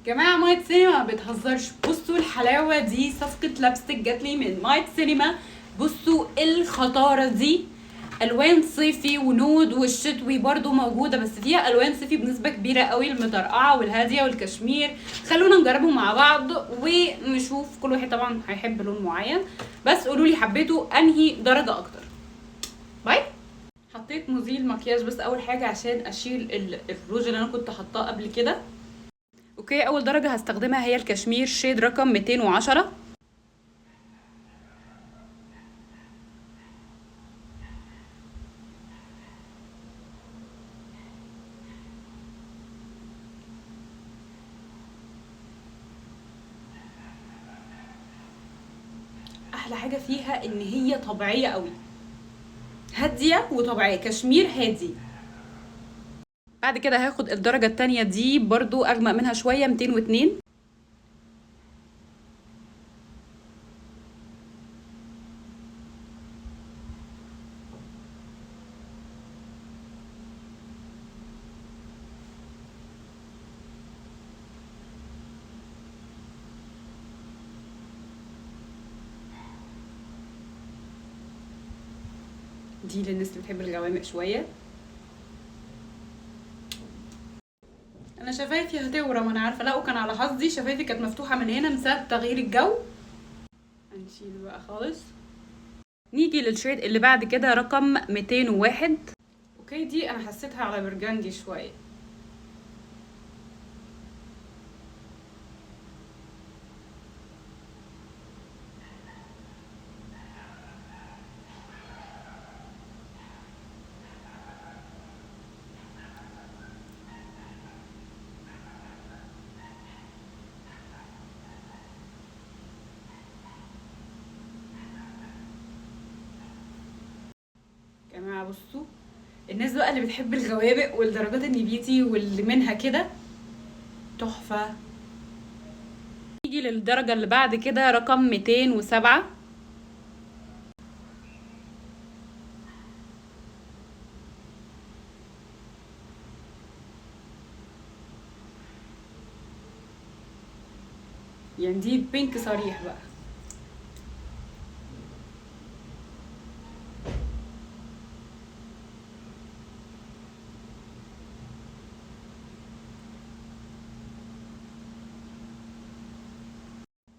جماعة مايت سينما ما بتهزرش. بصوا الحلاوة دي، صفقة لابستيك جاتلي من مايت سينما. بصوا الخطارة دي، الوان صيفي ونود والشتوي برضو موجودة، بس فيها الوان صيفي بنسبة كبيرة قوي، المطرقعة والهادية والكشمير. خلونا نجربهم مع بعض ونشوف، كل واحد طبعا هيحب لون معين، بس قولولي حبيتوا انهي درجة اكتر. باي. حطيت مزيل مكياج بس اول حاجة عشان اشيل الروج اللي انا كنت حطاه قبل كده. اوكي، اول درجة هستخدمها هي الكشمير شيد رقم 210. احلى حاجة فيها ان هي طبيعية قوي، هادية وطبيعية، كشمير هادي. بعد كده هاخد الدرجة التانية دي برضو اغمق منها شوية، 202. دي للناس اللي بتحب الغوامق شوية. انا شفايفي هتورم انا عارفة، لا وكان على حظي شفايفي كانت مفتوحة من هنا بسبب تغيير الجو. هنشيل بقى خالص. نيجي للشيد اللي بعد كده رقم 201. اوكي، دي انا حسيتها على برجندي شوية. جماعة بصوا، الناس بقى اللي بتحب الغوامق والدرجات النبيتي واللي منها كده، تحفة. نيجي للدرجة اللي بعد كده رقم 207. يعني دي بينك صريح بقى.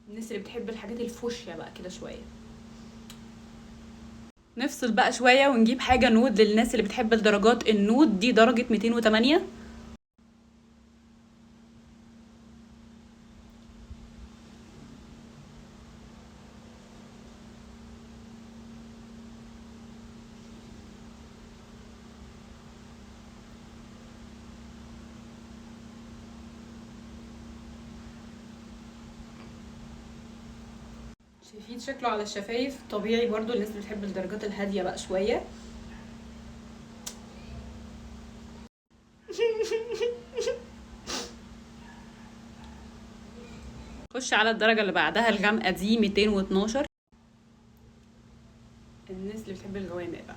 الناس اللي بتحب الحاجات الفوشيا بقى كده شوية. نفصل بقى شوية ونجيب حاجة نود للناس اللي بتحب الدرجات النود، دي درجة 208. شايفين شكله على الشفايف طبيعي برضو، الناس اللي بتحب الدرجات الهادية بقى شوية. خش على الدرجة اللي بعدها الغامقة دي 212. الناس اللي بتحب الغوامق بقى.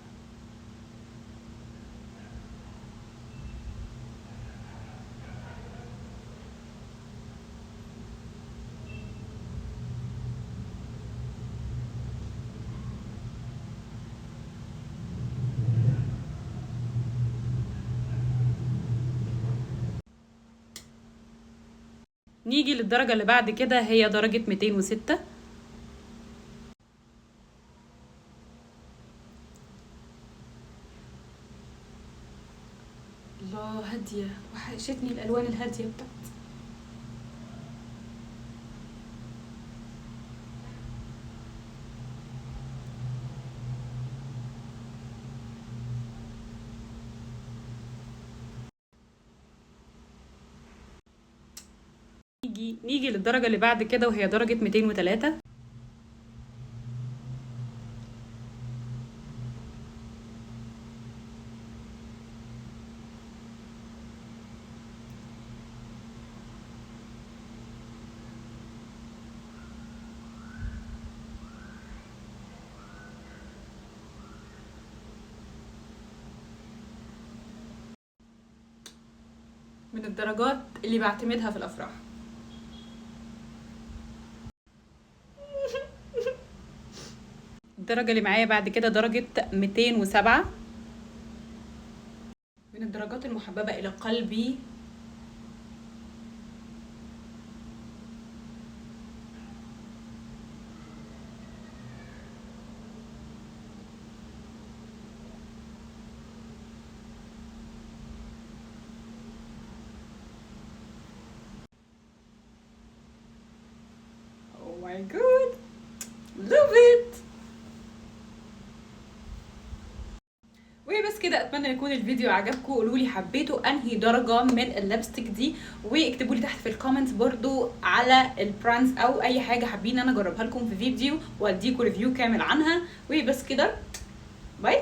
نيجي للدرجة اللي بعد كده هي درجة 206. الله، هادية، وحشتني الألوان الهادية بتاعتي. نيجي للدرجة اللي بعد كده وهي درجة 203. من الدرجات اللي بعتمدها في الأفراح. الدرجة اللي معايا بعد كده درجة 207، من الدرجات المحببة إلى قلبي. Oh my god, love it. وبس كده، اتمنى يكون الفيديو عجبكم. قولوا لي حبيتوا انهي درجه من اللبستيك دي، واكتبوا لي تحت في الكومنتس برضو على البراندز او اي حاجه حابين انا اجربها لكم في فيديو واديكم ريفيو كامل عنها. وبس كده، باي.